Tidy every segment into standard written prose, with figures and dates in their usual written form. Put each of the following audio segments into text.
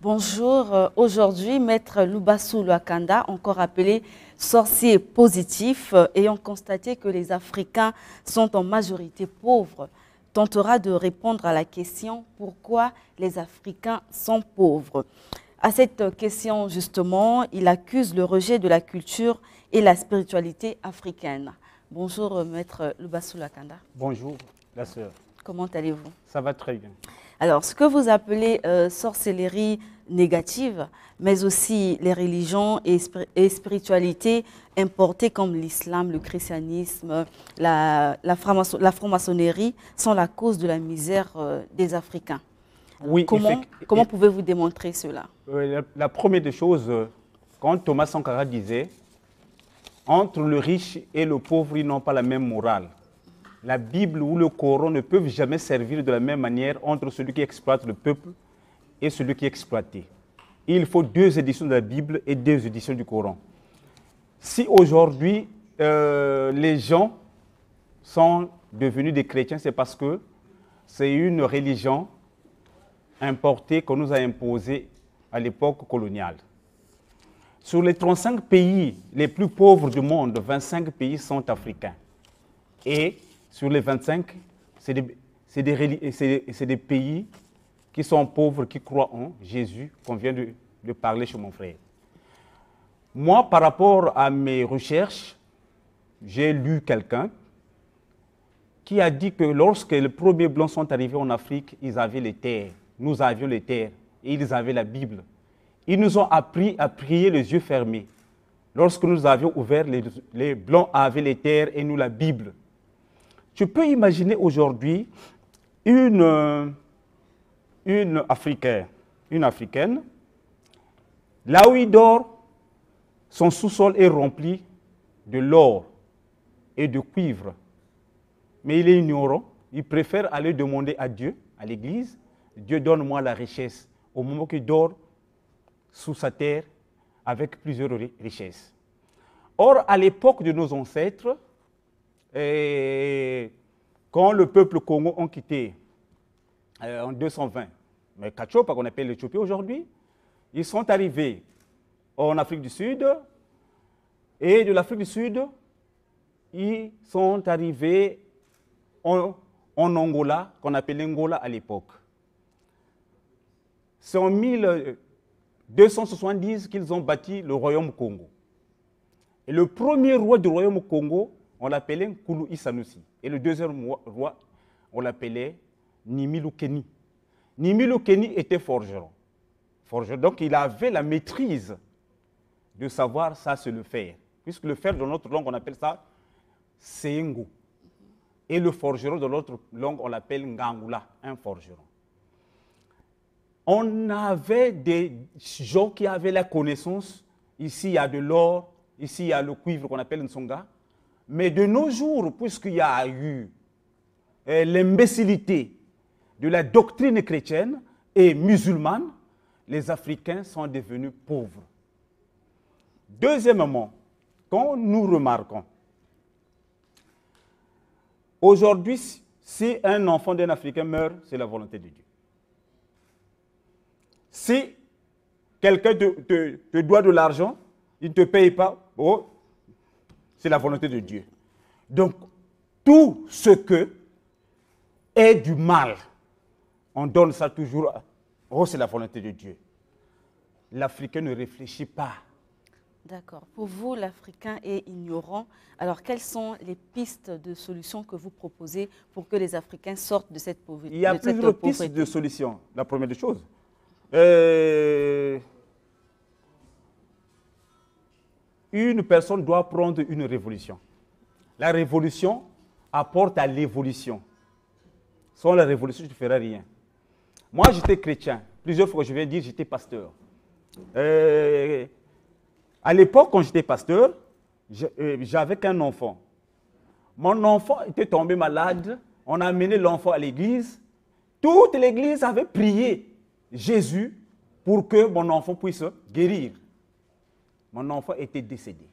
Bonjour, aujourd'hui, Maître Lubassou Lwakanda, encore appelé sorcier positif, ayant constaté que les Africains sont en majorité pauvres, tentera de répondre à la question « Pourquoi les Africains sont pauvres ?» À cette question, justement, il accuse le rejet de la culture et la spiritualité africaine. Bonjour, Maître Lubassou Lwakanda. Bonjour, la sœur. Comment allez-vous? Ça va très bien. Alors, ce que vous appelez sorcellerie négative, mais aussi les religions et spiritualités importées comme l'islam, le christianisme, la franc-maçonnerie sont la cause de la misère des Africains. Alors, Oui, comment pouvez-vous démontrer cela? La première des choses, quand Thomas Sankara disait « Entre le riche et le pauvre, ils n'ont pas la même morale ». La Bible ou le Coran ne peuvent jamais servir de la même manière entre celui qui exploite le peuple et celui qui est exploité. Il faut deux éditions de la Bible et deux éditions du Coran. Si aujourd'hui les gens sont devenus des chrétiens, c'est parce que c'est une religion importée qu'on nous a imposée à l'époque coloniale. Sur les 35 pays les plus pauvres du monde, 25 pays sont africains. Et sur les 25, c'est des pays qui sont pauvres, qui croient en Jésus, qu'on vient de parler chez mon frère. Moi, par rapport à mes recherches, j'ai lu quelqu'un qui a dit que lorsque les premiers Blancs sont arrivés en Afrique, ils avaient les terres. Nous avions les terres et ils avaient la Bible. Ils nous ont appris à prier les yeux fermés. Lorsque nous avions ouvert, les Blancs avaient les terres et nous la Bible. Tu peux imaginer aujourd'hui une Africaine, là où il dort, son sous-sol est rempli de l'or et de cuivre. Mais il est ignorant, il préfère aller demander à Dieu, à l'église, Dieu donne-moi la richesse, au moment qu'il dort sous sa terre avec plusieurs richesses. Or, à l'époque de nos ancêtres, et quand le peuple Congo ont quitté en 220, mais Kachopa, qu'on appelle l'Éthiopie aujourd'hui, ils sont arrivés en Afrique du Sud, et de l'Afrique du Sud, ils sont arrivés en Angola, qu'on appelait Angola à l'époque. C'est en 1270 qu'ils ont bâti le royaume Congo. Et le premier roi du royaume Congo, on l'appelait Nkulu Isanusi. Et le deuxième roi, on l'appelait Nimilu Keni. Nimilu Keni était forgeron. Donc il avait la maîtrise de savoir ça, c'est le fer. Puisque le fer, dans notre langue, on appelle ça Sengo. Et le forgeron, dans notre langue, on l'appelle Ngangula, un forgeron. On avait des gens qui avaient la connaissance. Ici, il y a de l'or. Ici, il y a le cuivre qu'on appelle Nsonga. Mais de nos jours, puisqu'il y a eu l'imbécilité de la doctrine chrétienne et musulmane, les Africains sont devenus pauvres. Deuxièmement, quand nous remarquons, aujourd'hui, si un enfant d'un Africain meurt, c'est la volonté de Dieu. Si quelqu'un te doit de l'argent, il ne te paye pas, oh, c'est la volonté de Dieu. Donc, tout ce que est du mal, on donne ça toujours, oh, c'est la volonté de Dieu. L'Africain ne réfléchit pas. D'accord. Pour vous, l'Africain est ignorant. Alors, quelles sont les pistes de solutions que vous proposez pour que les Africains sortent de cette pauvreté? Il y a plusieurs pistes de solutions. La première des choses. Une personne doit prendre une révolution. La révolution apporte à l'évolution. Sans la révolution, tu ne feras rien. Moi, j'étais chrétien. Plusieurs fois, je vais dire, j'étais pasteur. À l'époque, quand j'étais pasteur, j'avais qu'un enfant. Mon enfant était tombé malade. On a amené l'enfant à l'église. Toute l'église avait prié Jésus pour que mon enfant puisse guérir. Mon enfant était décédé.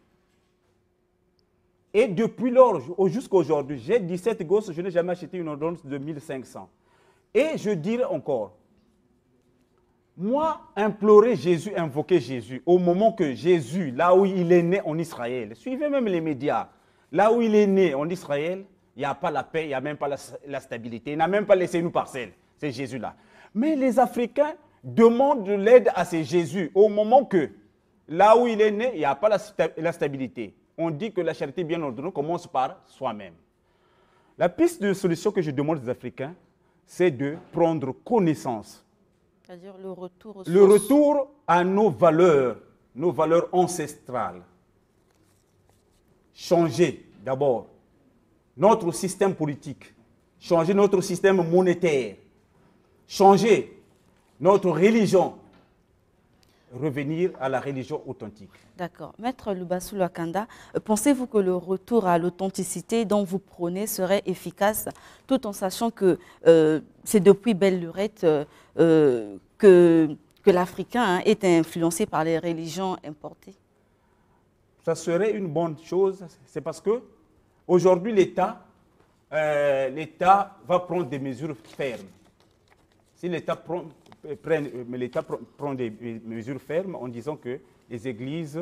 Et depuis lors, jusqu'à aujourd'hui, j'ai 17 gosses, je n'ai jamais acheté une ordonnance de 1500. Et je dirais encore, Moi, implorer Jésus, invoquer Jésus, au moment que Jésus, là où il est né en Israël, suivez même les médias, là où il est né en Israël, il n'y a pas la paix, il n'y a même pas la stabilité, il n'a même pas laissé une parcelle, c'est Jésus-là. Mais les Africains demandent de l'aide à ces Jésus, au moment que, là où il est né, il n'y a pas la stabilité. On dit que la charité bien ordonnée commence par soi-même. La piste de solution que je demande aux Africains, c'est de prendre connaissance. C'est-à-dire le retour aux Le retour à nos valeurs ancestrales. Changer d'abord notre système politique, changer notre système monétaire, changer notre religion, revenir à la religion authentique. D'accord. Maître Lubassou Lwakanda, pensez-vous que le retour à l'authenticité dont vous prônez serait efficace, tout en sachant que c'est depuis belle lurette que l'Africain est influencé par les religions importées? Ça serait une bonne chose, c'est parce que aujourd'hui l'État va prendre des mesures fermes. Si l'État prend des mesures fermes en disant que les églises,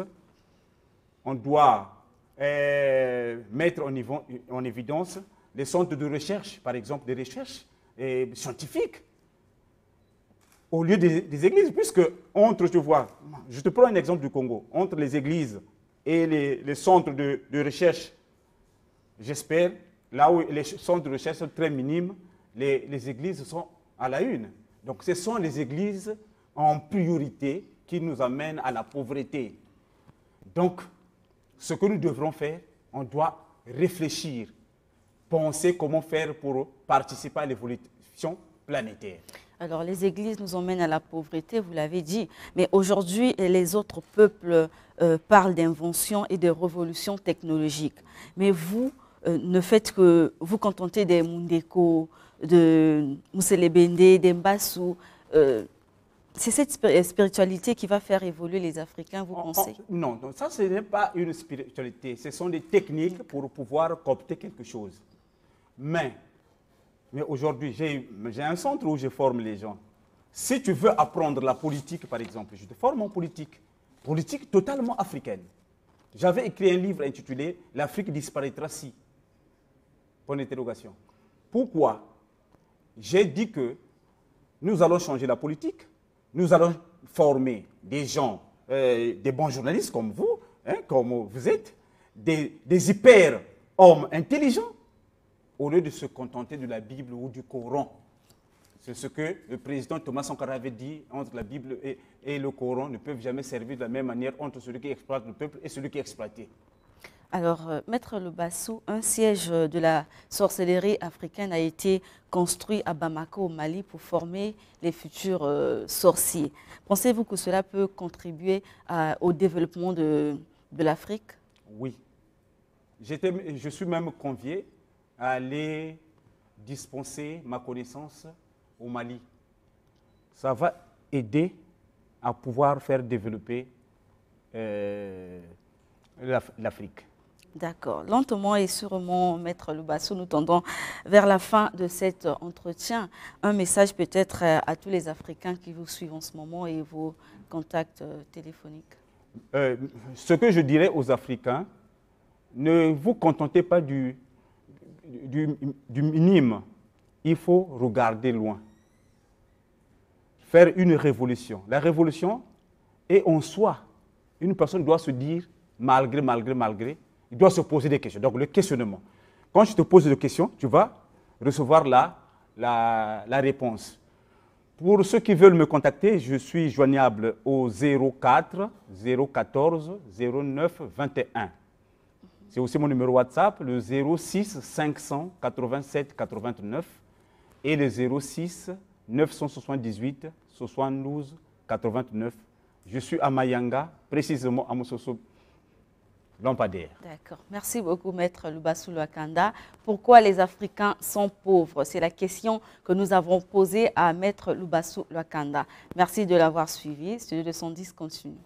on doit mettre en évidence les centres de recherche, par exemple des recherches scientifiques, au lieu des églises, puisque je te prends un exemple du Congo, entre les églises et les centres de recherche, j'espère, là où les centres de recherche sont très minimes, les églises sont à la une. Donc ce sont les églises en priorité qui nous amènent à la pauvreté. Donc, ce que nous devrons faire, on doit réfléchir, penser comment faire pour participer à l'évolution planétaire. Alors, les églises nous emmènent à la pauvreté, vous l'avez dit, mais aujourd'hui, les autres peuples parlent d'invention et de révolution technologique. Mais vous, ne faites que vous contenter des Mundeko, de Muselebende, des Mbassou. C'est cette spiritualité qui va faire évoluer les Africains, vous pensez? Non, ça ce n'est pas une spiritualité. Ce sont des techniques pour pouvoir coopter quelque chose. Mais aujourd'hui, j'ai un centre où je forme les gens. Si tu veux apprendre la politique, par exemple, je te forme en politique. Politique totalement africaine. J'avais écrit un livre intitulé « L'Afrique disparaîtra si ». Point d'interrogation. Pourquoi? J'ai dit que nous allons changer la politique, nous allons former des gens, des bons journalistes comme vous, comme vous êtes, des hyper-hommes intelligents, au lieu de se contenter de la Bible ou du Coran. C'est ce que le président Thomas Sankara avait dit, entre la Bible et le Coran ne peuvent jamais servir de la même manière entre celui qui exploite le peuple et celui qui est exploité. Alors, Maître Lubassou, un siège de la sorcellerie africaine a été construit à Bamako, au Mali, pour former les futurs sorciers. Pensez-vous que cela peut contribuer au développement de l'Afrique? Oui. Je suis même convié à aller dispenser ma connaissance au Mali. Ça va aider à pouvoir faire développer l'Afrique. D'accord. Lentement et sûrement, Maître Lubassou, nous tendons vers la fin de cet entretien. Un message peut-être à tous les Africains qui vous suivent en ce moment et vos contacts téléphoniques. Ce que je dirais aux Africains, ne vous contentez pas du minime. Il faut regarder loin. Faire une révolution. La révolution est en soi. Une personne doit se dire, malgré, il doit se poser des questions. Donc, le questionnement. Quand je te pose des questions, tu vas recevoir la réponse. Pour ceux qui veulent me contacter, je suis joignable au 04 014 09 21. C'est aussi mon numéro WhatsApp, le 06 587 89 et le 06 978 72 89. Je suis à Mayanga, précisément à Moussoso. Lampadaire. D'accord. Merci beaucoup, Maître Lubassou Lwakanda. Pourquoi les Africains sont pauvres? C'est la question que nous avons posée à Maître Lubassou Lwakanda. Merci de l'avoir suivi. Studio 210 continue.